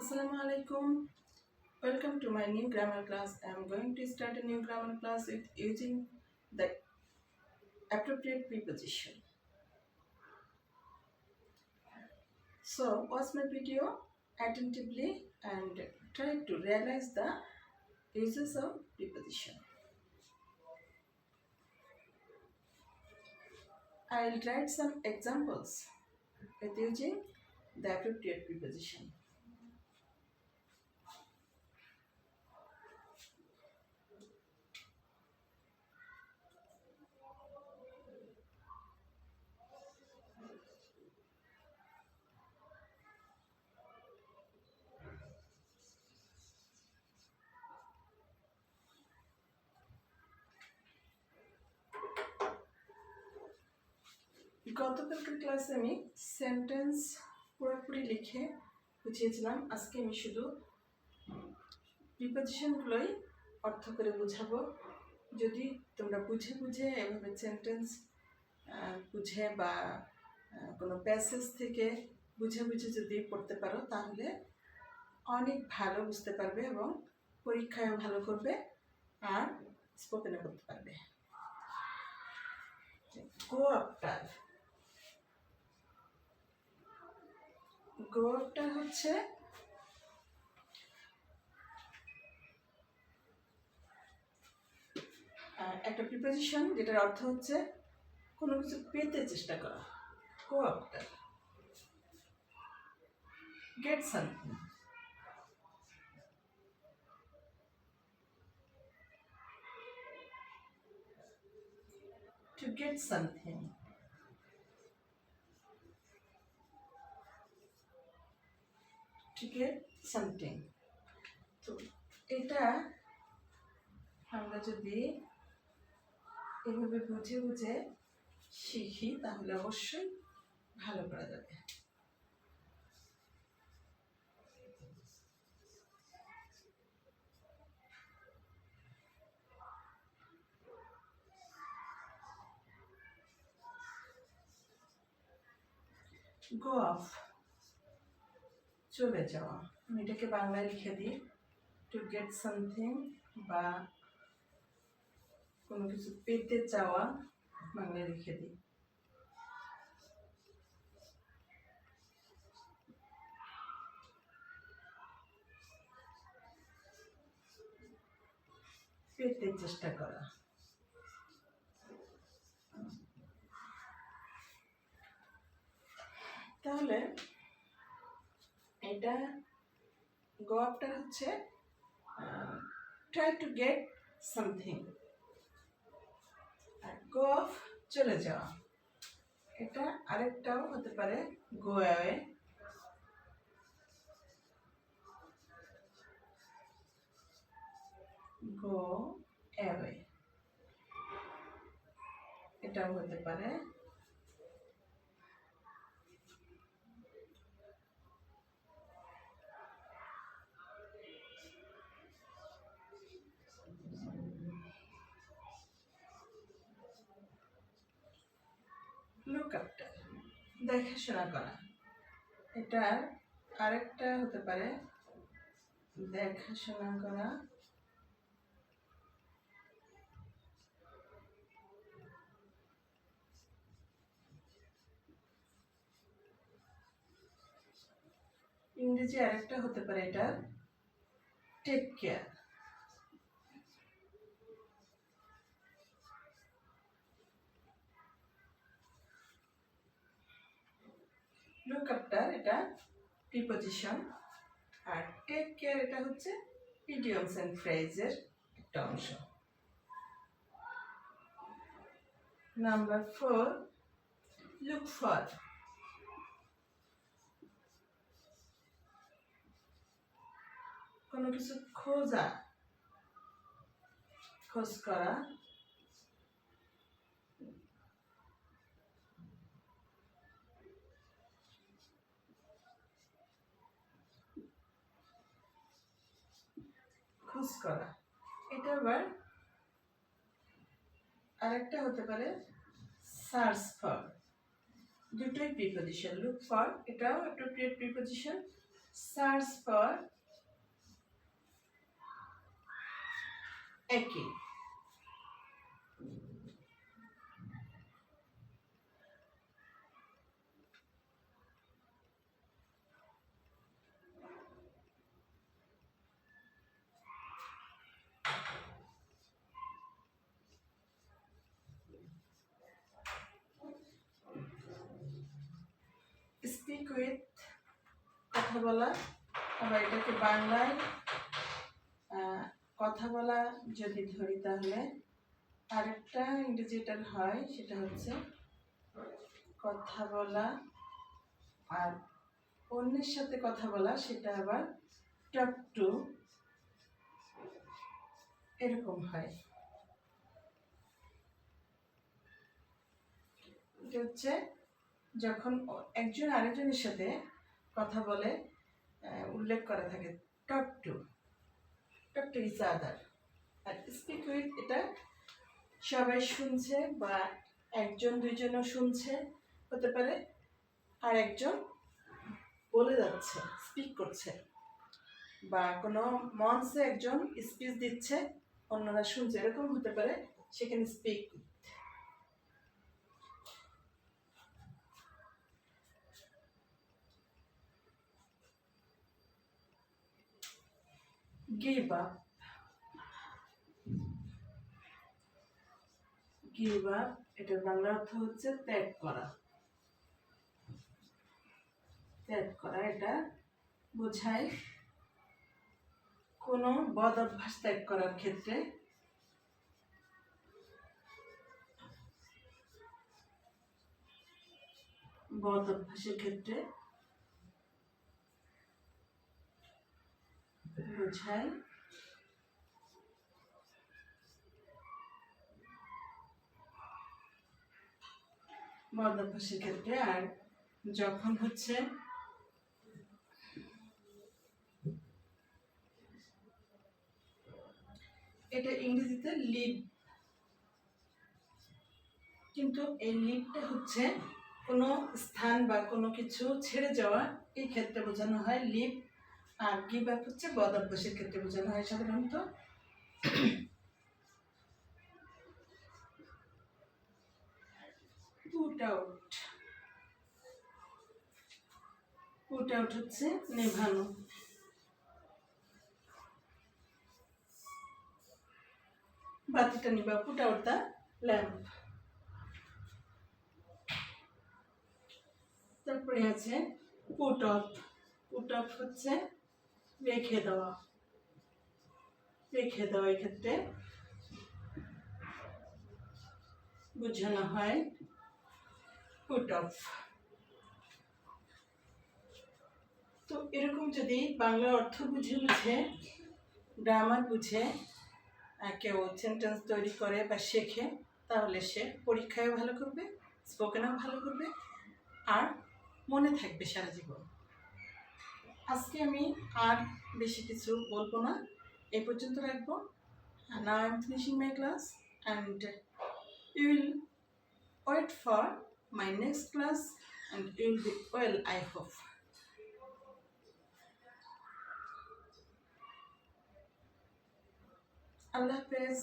Assalamu alaikum. Welcome to my new grammar class. I am going to start a new grammar class with using the appropriate preposition. So watch my video attentively and try to realize the uses of preposition. I will write some examples with using the appropriate preposition. গতকালকের ক্লাসে আমি sentence পুরোপুরি লিখে বুঝিয়েছিলাম। আজকে আমি শুধু প্রিপোজিশনগুলোই অর্থ করে বুঝাবো। যদি তোমরা বুঝে বুঝে এভাবে সেন্টেন্স বুঝে বা কোনো প্যাসেজ থেকে বুঝে বুঝে যদি পড়তে পারো তাহলে অনেক ভালো বুঝতে পারবে এবং পরীক্ষায়ও ভালো করবে আর স্পোকেনে করতে পারবে। গো আফটার, গো আফটার হচ্ছে একটা প্রিপোজিশন যেটার অর্থ হচ্ছে কোনো কিছু পেতে চেষ্টা করা। গো after, gate something, to get something, to get something। তো এটা আমরা যদি এভাবে বুঝে বুঝে শিখি তাহলে অবশ্যই ভালো করা যাবে। গো অফ, চলে যাওয়া। আমি এটাকে বাংলায় লিখে দিই টু গেট সামথিং বা কোনো কিছু পেতে চাওয়া, বাংলায় লিখে দিই। পেতে চেষ্টা করা। তাহলে এটা গো আফটার হচ্ছে ট্রাই টু গেট সামথিং, আর গো অফ চলে যাওয়া। এটা আরেকটাও হতে পারে গো অ্যাওয়ে, গো অ্যাওয়ে এটাও হতে পারে। লুক আফটার, দেখাশোনা করা। এটার আরেকটা হতে পারে দেখাশোনা করা, ইংরেজি আরেকটা হতে পারে এটা টেক কেয়ার। লুক আফটার এটা প্রিপোজিশন আর টেক কেয়ার এটা হচ্ছে ইডিয়মস এন্ড ফ্রেজের একটা অংশ। নাম্বার 4, লুক ফর, কোনো কিছু খোঁজা, খোঁজ করা। খোঁজ করা এটা আবার আরেকটা হতে পারে সার্চ ফর। দুটোই প্রিপোজিশন। লুক ফর এটাও অ্যাপ্রোপ্রিয়েট প্রিপোজিশন সার্চ ফর একই। স্পিক উইথ কথা বলা, আবার এটাকে বাংলায় কথা বলা যদি ধরি তাহলে আরেকটা ইংরেজিটার হয়, সেটা হচ্ছে কথা বলা, আর অন্যের সাথে কথা বলা সেটা আবার টক টু, এরকম হয়। এটা হচ্ছে যখন একজন আরেকজনের সাথে কথা বলে উল্লেখ করা থাকে টক টু ইচ আদার। আর স্পিক উইথ এটা সবাই শুনছে বা একজন দুইজনও শুনছে হতে পারে, আর একজন বলে যাচ্ছে, স্পিক করছে, বা কোনো মঞ্চে একজন স্পিচ দিচ্ছে অন্যরা শুনছে, এরকম হতে পারে, সেখানে speak. Give up, give up এটার বাংলা অর্থ হচ্ছে ত্যাগ করা। ত্যাগ করা এটা বোঝায় কোনো বদ অভ্যাস ত্যাগ করার ক্ষেত্রে বদ অভ্যাসের ক্ষেত্রে বোঝায় বদ অভ্যাসের ক্ষেত্রে। আর যখন হচ্ছে এটা ইংরেজিতে লিভ, কিন্তু এই লিভটা হচ্ছে কোনো স্থান বা কোনো কিছু ছেড়ে যাওয়া, এই ক্ষেত্রে বোঝানো হয় লিভ। আর গিভ আপ হচ্ছে বদ অভ্যাসের ক্ষেত্রে বোঝানো হয় সাধারণত। পুট আউট, পুট আউট হচ্ছে নেভানো। বাতিটা নিবা, পুট আউট দ্য ল্যাম্প। তারপরে আছে পুট অফ, পুট অফ হচ্ছে রেখে দেওয়া, রেখে দেওয়া, এক্ষেত্রে বোঝানো হয় পুট অফ। তো এরকম যদি বাংলা অর্থ বুঝে বুঝে, গ্রামার বুঝে কেউ সেন্টেন্স তৈরি করে বা শেখে, তাহলে সে পরীক্ষায়ও ভালো করবে, স্পোকেনও ভালো করবে, আর মনে থাকবে সারা জীবন। আজকে আমি আর বেশি কিছু বলবো না, এই পর্যন্ত রাখবো। Now I am finishing my class and you will wait for my next class and you will be well, I hope. Allah Hafiz.